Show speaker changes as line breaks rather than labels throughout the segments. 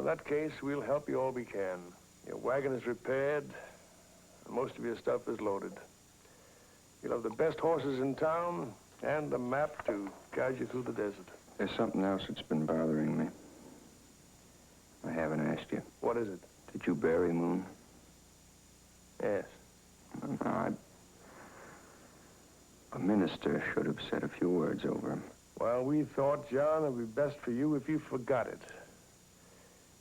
Well, in that case, we'll help you all we can. Your wagon is repaired, and most of your stuff is loaded. You'll have the best horses in town and a map to guide you through the desert.
There's something else that's been bothering me. I haven't asked you.
What is it?
Did you bury Moon?
Yes.
No, a minister should have said a few words over him.
Well, we thought, John, it would be best for you if you forgot it.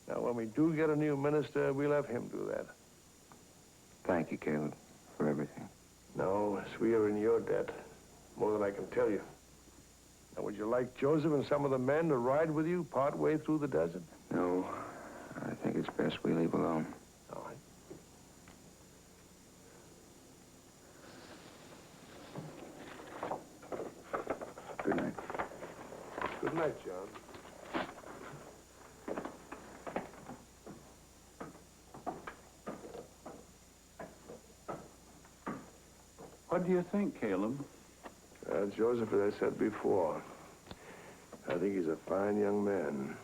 Now, when we do get a new minister, we'll have him do that.
Thank you, Caleb, for everything.
No, we are in your debt. More than I can tell you. Now, would you like Joseph and some of the men to ride with you part way through the desert?
No, I think it's best we leave alone.
All right.
Good night.
Good night, John.
What do you think, Caleb?
Joseph, as I said before, I think he's a fine young man.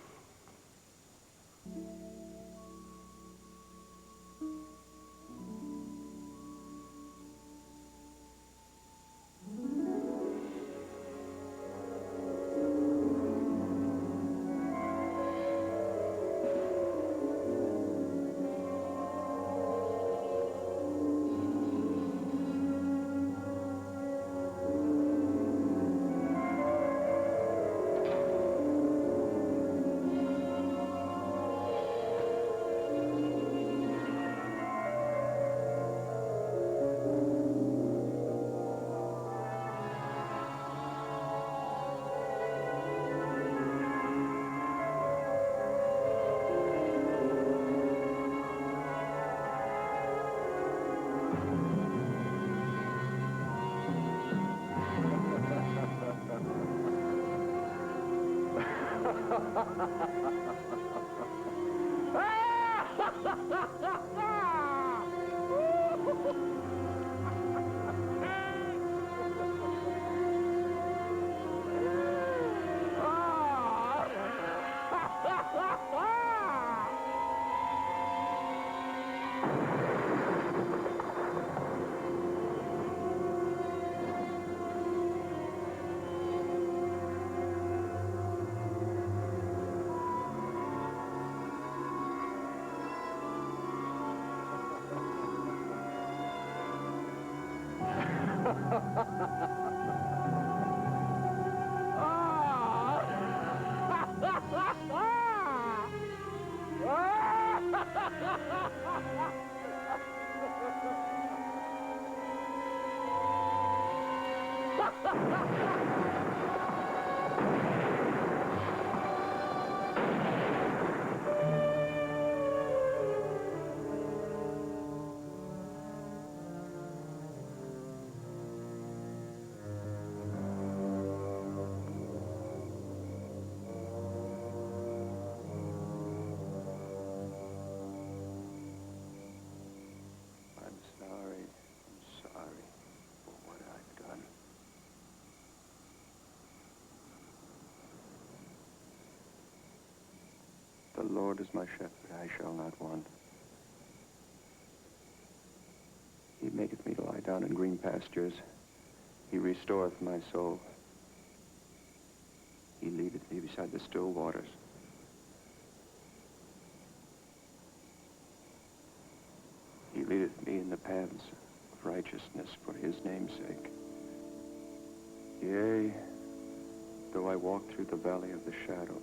I'm sorry for what I've done. The Lord is my shepherd, I shall not want. He maketh me to lie down in green pastures. He restoreth my soul. He leadeth me beside the still waters. He leadeth me in the paths of righteousness for his name's sake. Yea, though I walk through the valley of the shadow,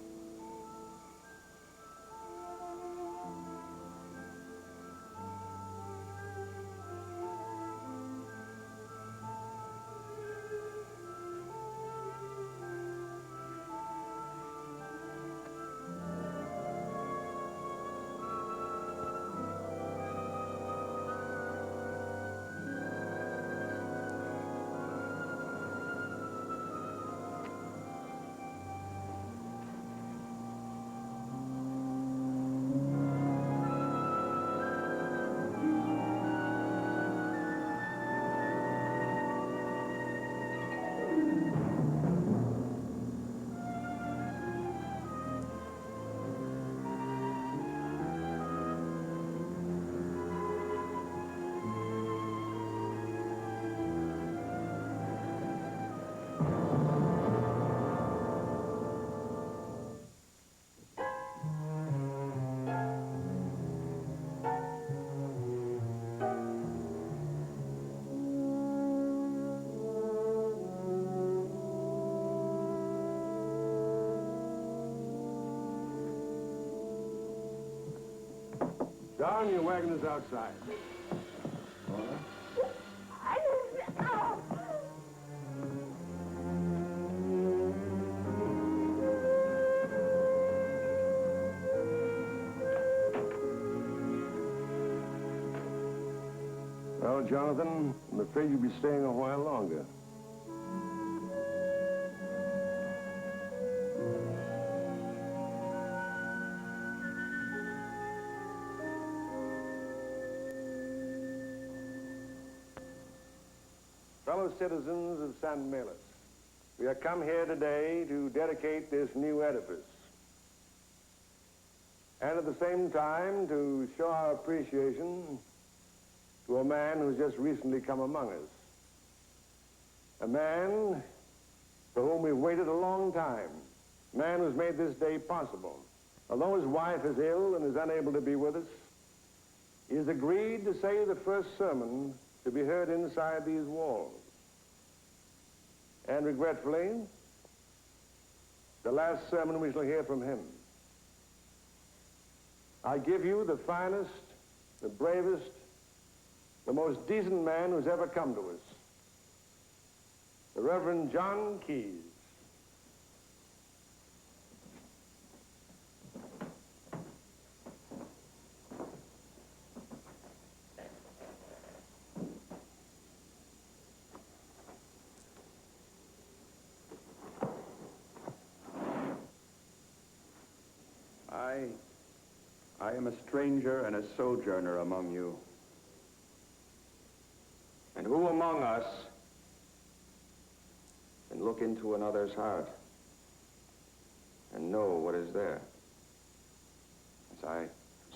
Don, your wagon is outside. Well, Jonathan, I'm afraid you'll be staying a while longer. Fellow citizens of San Melis, we have come here today to dedicate this new edifice. And at the same time, to show our appreciation to a man who's just recently come among us. A man for whom we've waited a long time. A man who's made this day possible. Although his wife is ill and is unable to be with us, he has agreed to say the first sermon to be heard inside these walls. And regretfully, the last sermon we shall hear from him. I give you the finest, the bravest, the most decent man who's ever come to us, the Reverend John Keyes.
I am a stranger and a sojourner among you. And who among us can look into another's heart and know what is there? As I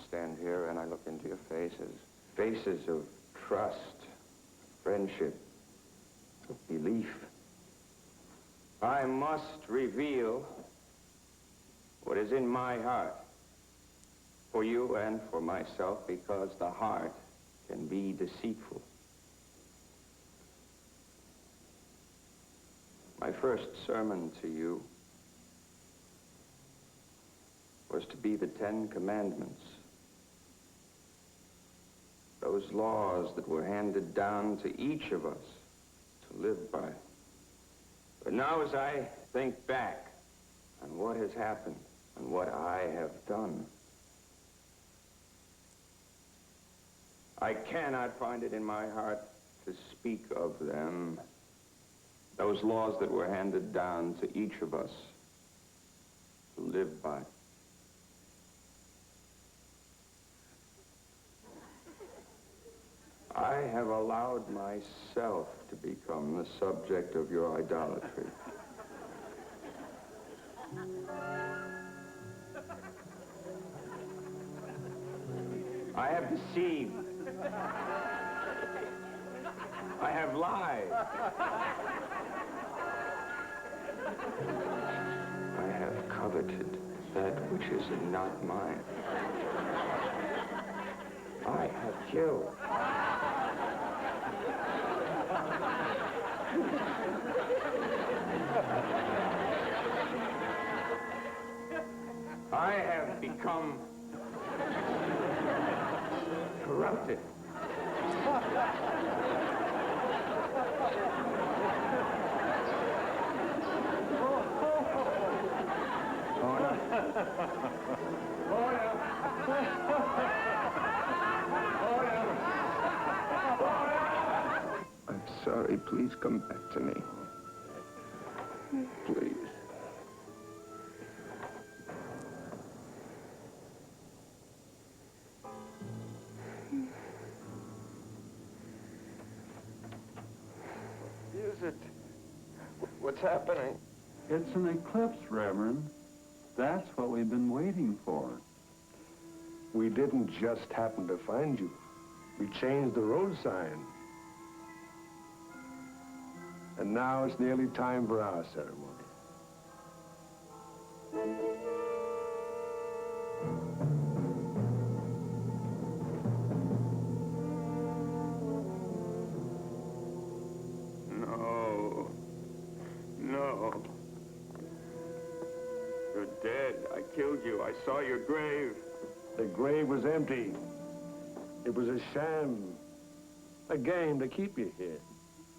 stand here and I look into your faces, faces of trust, friendship, of belief, I must reveal what is in my heart for you and for myself, because the heart can be deceitful. My first sermon to you was to be the 10 Commandments. Those laws that were handed down to each of us to live by. But now as I think back on what has happened and what I have done, I cannot find it in my heart to speak of them. Those laws that were handed down to each of us to live by. I have allowed myself to become the subject of your idolatry. I have deceived. I have lied. I have coveted that which is not mine. I have killed. I have become corrupted. I'm sorry. Please come back to me. Please. Is it? What's happening?
It's an eclipse, Reverend. That's what we've been waiting for.
We didn't just happen to find you. We changed the road sign. And now it's nearly time for our ceremony.
No. No. You're dead. I killed you. I saw your grave.
The grave was empty. It was a sham. A game to keep you here.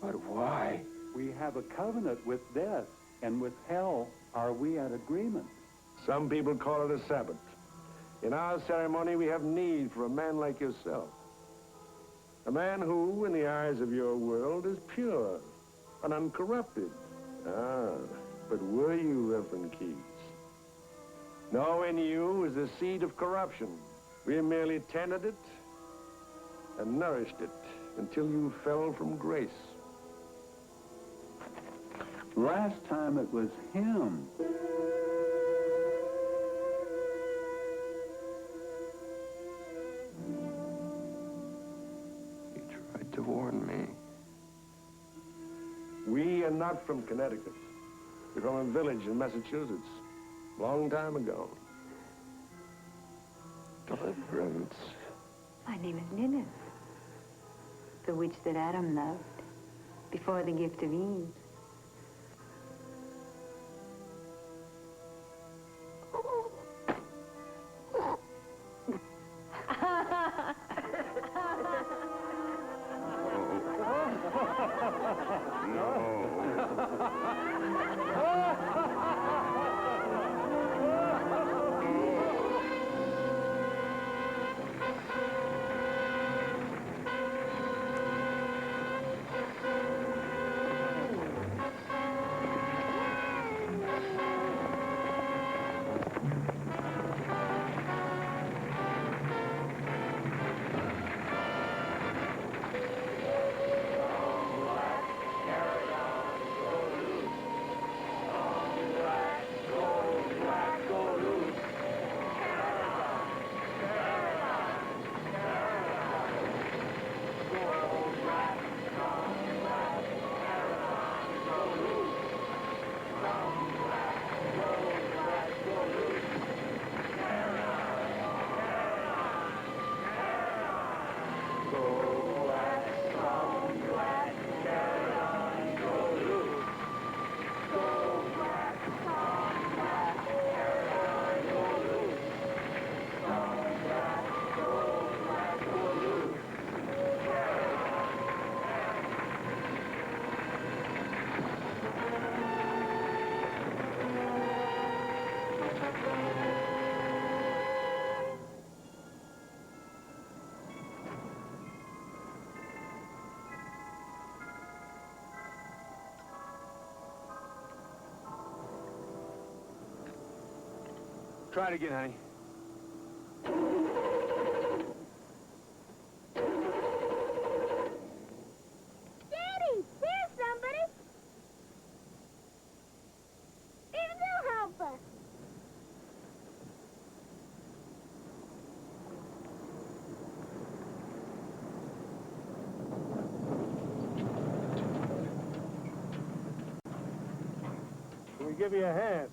But why?
We have a covenant with death, and with hell are we at agreement.
Some people call it a Sabbath. In our ceremony, we have need for a man like yourself. A man who, in the eyes of your world, is pure and uncorrupted. Ah, but were you, Reverend Keys? No, in you is the seed of corruption. We merely tended it and nourished it until you fell from grace.
Last time it was him.
He tried to warn me.
We are not from Connecticut. We're from a village in Massachusetts, long time ago.
Deliverance.
My name is Nineveh, the witch that Adam loved before the gift of Eve.
Try it again, honey.
Daddy, there's somebody. Maybe they'll help us.
Can we give you a hand?